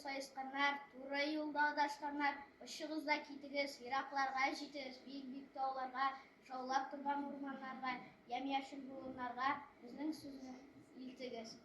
сайысқанlar, тура юлда адашқанlar, ұшығызда кетігіз, Ирақларға жетіңіз, биік тауларға, жаулап тұрған орманларға, ям-яшыл буынларға біздің сөзді елтігіз.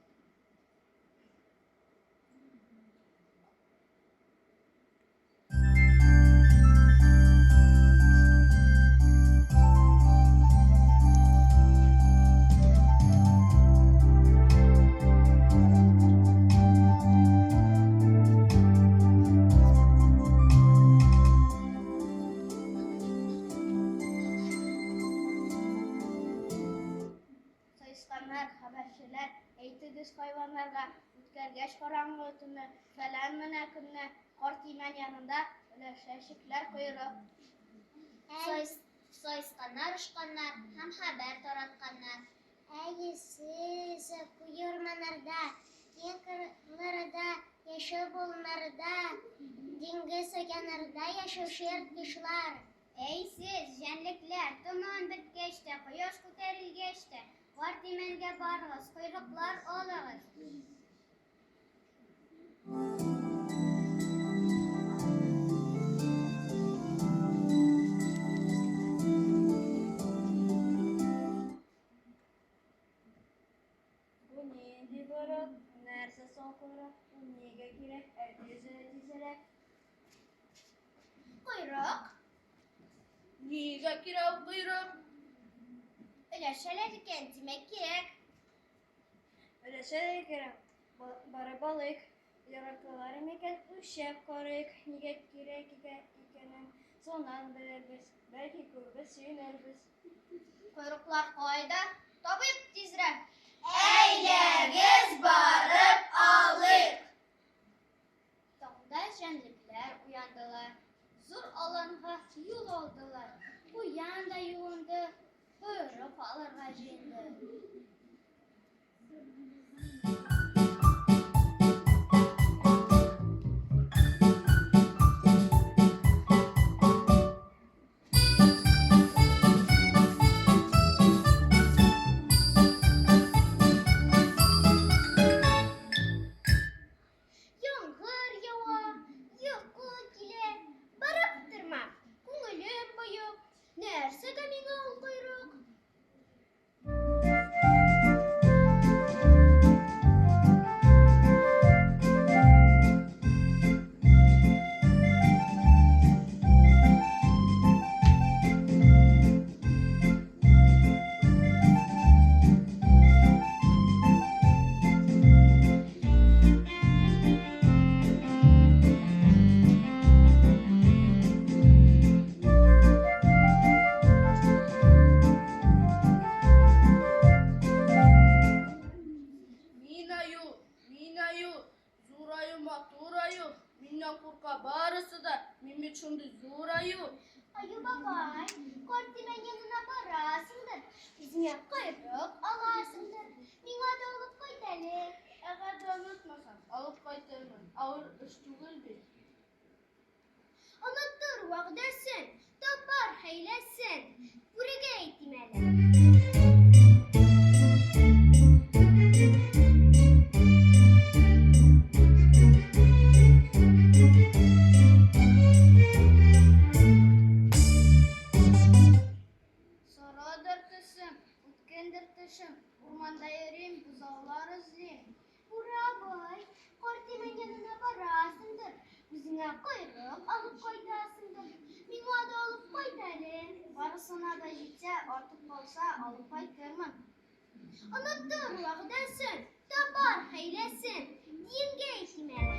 Haberçiler, eğitiz hayvanlarga, ütkərgəş qaranğı ötünü, fələn mənə künü, qart imen yanında, öləşəşiklər quyruq. Soysqanlar, uçqanlar, hem haber taratqanlar. Siz kuyurmanlarda, ken kırlarda, yaşıl bolunlarda, dengiz okeanlarda yaşaşı yırtqıçlar. Siz, jenlikler, tuman bitkeçte, quyosh ko'tarilgachta, var dimenge barg'iz, quyruqlar olag'iz. Bu neydi börük, nerse soğukuru, bu nege kirek, dizerek. Quyruq. Nege kirek quyruq? Öleşeler iken demek gerek. Öleşeler iken barı balık, yarattılar iken uşak koruyuk, nege kirek ikenin sondan biliriz, belki kurbe suyunuruz. Quyruqlar qoyda, topib tezrek. Eylegiz barıp alık. Tağda jenlikler uyandılar. Zor alanğa yol aldılar. Bu yanda yolundu. Quyruq alırğa jendi. Yağmur yawa, yağmur kile, barıp durma. Ko'nglim boyup, nersaga menga ol quyruq? Minayu, zurayu maturayu, minna kurka barısı da, mimi çundu zurayu. Ayu babay, kortimen yanına barasındır. Bizimle quyruq alasındır. Menga da olup koydalı. Eğer de unutmasan, alıp kaytarman, ağır iş tugul bil. Unuttur vaqdasin, topar heylesin. Buraya eğitimeli. Ormanda yerim, buzağlar izleyim. Burabay, kortimen yanına barasındır. Bizimle quyruq alıp koydasındır. Menga da olup koydalı. Barısına da gitse, artık olsa alıp kaytarman. Unuttur vaqdasin, topar heylesin. Dinge eğitimeli.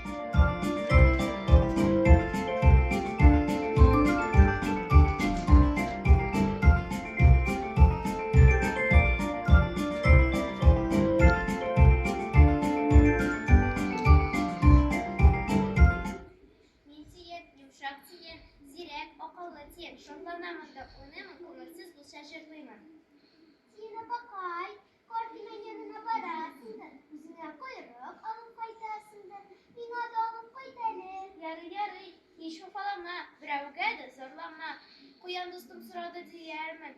Şartlanamında oynamın, kulaksız bu şaşırtmayman. Sine bakay, kortimen yanına barasındır. Bizimle quyruq alıp koydasındır. Menga da alıp koydalı. Yarı, hiç ufalama, biravga da zorlama. Kuyan dostum sırada diyermin.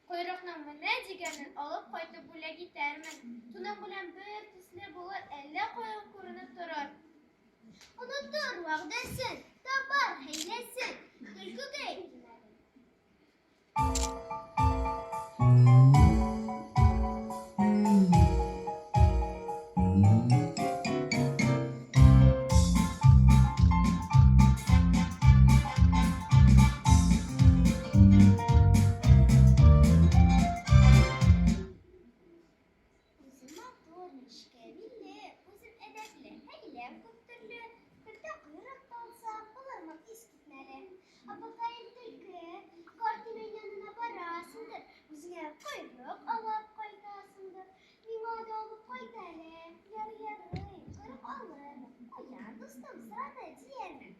Quyruqның mine degenin alıp koyda bule gidermin. Tunan bilen bir tisli bulur, elle koyun ko'rinib turar. Unutur vağdesin, tabar heylesin, Tülkü geyikler. Uzun motor, nişkevilli, uzun edepli, heylem kültürlü, kırta kuyruk kalsa bulurmak iskitmeli. Apakayın tülkü, kortimin yanına barasındır, uzun kuyruk alıp koytasındır. Mima da olup koytale, yarı yarı kuyruk alır. Uyan dostum sırada ciğerine.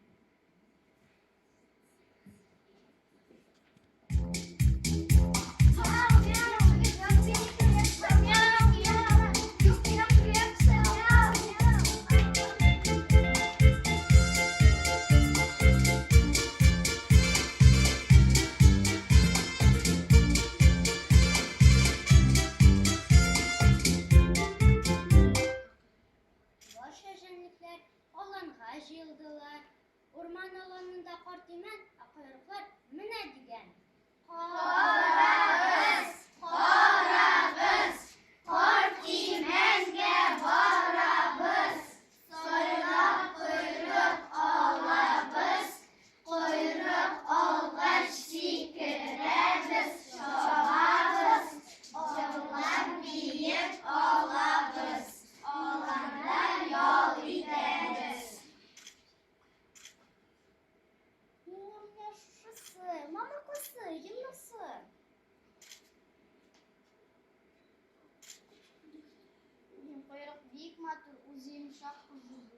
Boş yaşanlıklar alanğa jıyıldılar. Orman alanında kortimen, kuyruklar mine digen. Korabız, korabız, kortimenge varabız. Soyla kuyruk olabız, kuyruk olgaç sikirebız. Çoğabız, oğlan büyük olabız. Oğlanlar yol gideriz. Benim yaşlısı, mamakası, yumrusu. Benim kuyruk büyük matır, uzun yumuşak uzundu.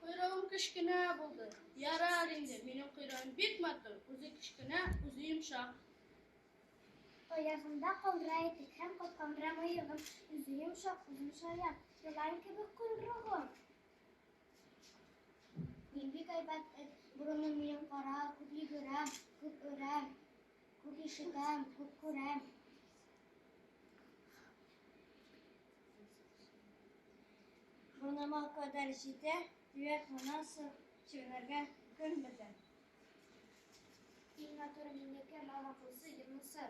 Kuyruğum kışkına buldu. Yarar indi. Benim kuyruğum büyük matır, uzun kışkına, uzun yumuşak. Oyasında kaldıraydık, hem kotkandıra mayığım, uzun yumuşak, uzun şayan, yılan gibi kuyruğum. Bilgi kaybet burunum benim kara, kutlu görem, kut örem, kut işitem, kut kurem. Burnuma kadar işite, düğet bana çığınırga gönmedi. İnatörüm indeki mamaklısı yırmısı.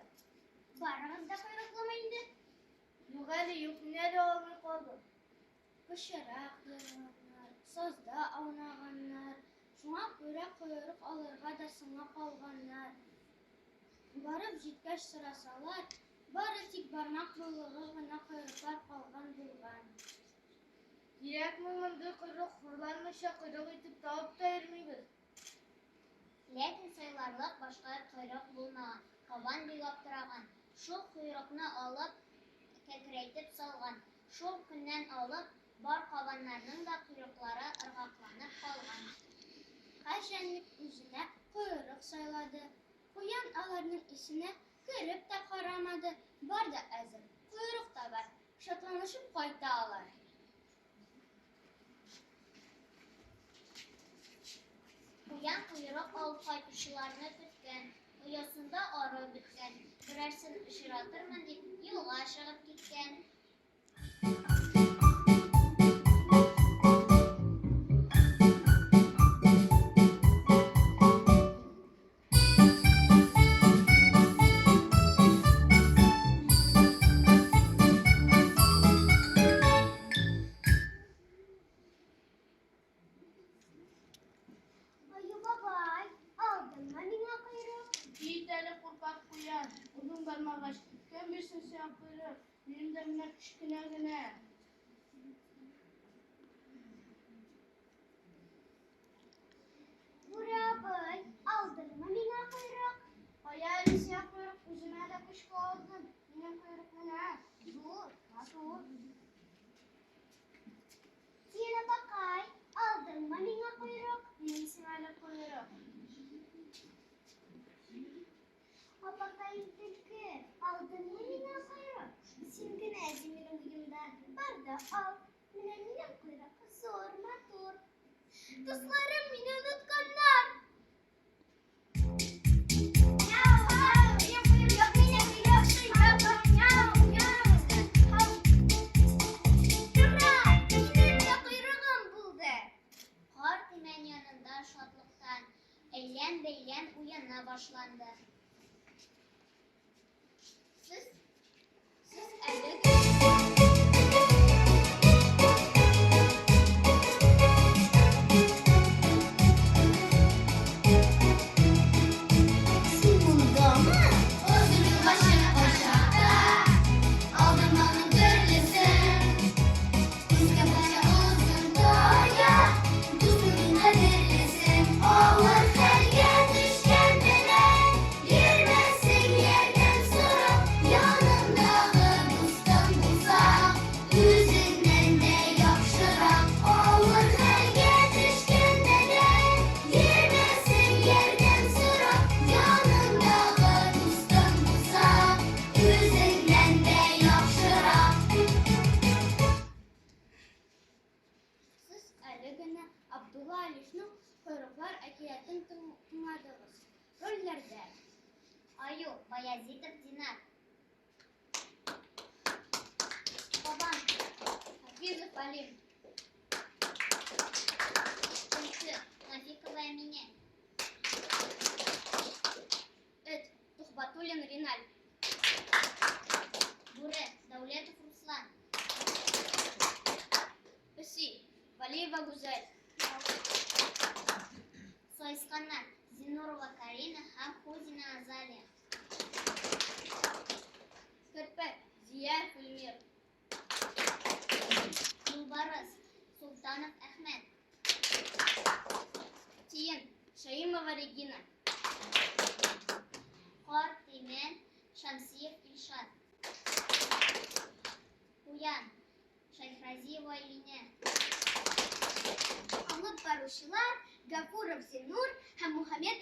Baranızda kuyruklamayındı. Yok hadi yok, ne de olmuş oldu. Kışarak yırmanlar, sazda avnağanlar, şuna göre kuyruk alırga da sına kalganlar. Barıp jitkaş sırasalar, bari tik barmak buluğu gına kuyruklar kalgan bulgan. Direk mımındı kuyruk hurlanmışa kuyruk itip tavuk da ermiyiz. Lekin sayılarlık başka kuyruk bulmagan, kaban bilaptıragan, şu kuyrukunu alıp kekreytip salgan, şu günden alıp bar kabanlarının da kuyrukları ırgaklanıp kalgan. Kaşenlik yüzüne kuyruk sayladı. Kuyan alarının isine görüp de karamadı. Var da ezim, kuyruk da var. Şatlanışıp kayda alar. Uyan kuyruk alıp kaytışılarını tütken, uyasında arı bitken, birersin ışıratırmın deyip yolga aşığıp gitken. Ayu babay, aldın mı nina kuyruk? Bir tane kurpak kuyan, uzun parmak aç. Kim bilsin sen kuyruk, benim de buna kışkına güne. Burabay, aldın mı nina kuyruk? Hayali siyah kuyruk, üzüme de kışkı oldun. Benim kuyruk ne? Dur, dur. Siyana bakay, aldın mı nina kuyruk? Benim simele kuyruk. Apakayın tülkü, aldın mı nina kuyruk? Şimdi ne zimirin uyumdan, barda al, nina kuyruk, sorma dur. Dostlarım beni unutkanlar. beylem uyana başlandı. Siz elbette Bunda mı? Özünün başı aşağıda, aldırmanın gırlısın. Rüzgar başı uzun doğuya, düzgün kadirlisin. Olur her düşkenlere, girmesin yerden sonra. Yanımdağı dostum bulsa, yüzünden de yapşırak. Olur her düşkenlere, girmesin yerden sonra. Yanımdağı dostum bulsa, yüzünden de yapşırak. siz әлі Abdullah Aliş'nin Койрыклар әкиятын тыңладыңыз. Рольләрдә Аю, Баязитов Динар, Бабан, Хафизов Алим, Көнсі, Нафикова Әмине, Эт, Тухбатуллин Риналь, Буре, Даулетов Руслан, Песи, Валиева Гузель, Соисканнар, Зинурова Карина һәм Хузина Азалия, Көрпе, Зия Гүлмир, Юлбарыс, Султанов Әхмәт, Тиен, Шаимова Регина, Кар Теймен, Шамсиев Ильшат, Уян, Шайхразиева Илине. Алып баручылар Гафуров Зинур һәм Мухаммед